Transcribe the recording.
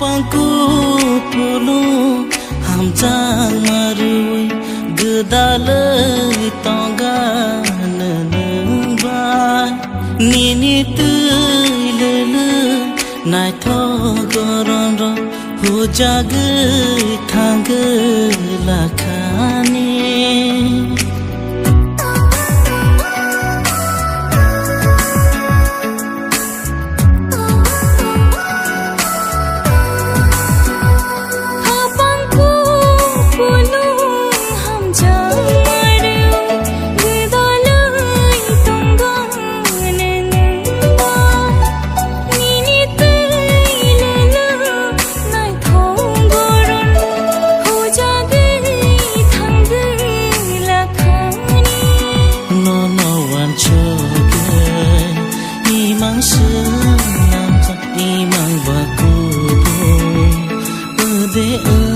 pangku pulu ham chang marui gedalai tongga neneng bai nini tui lele nai tho goron ro hu jagai thang lakhani imang baku de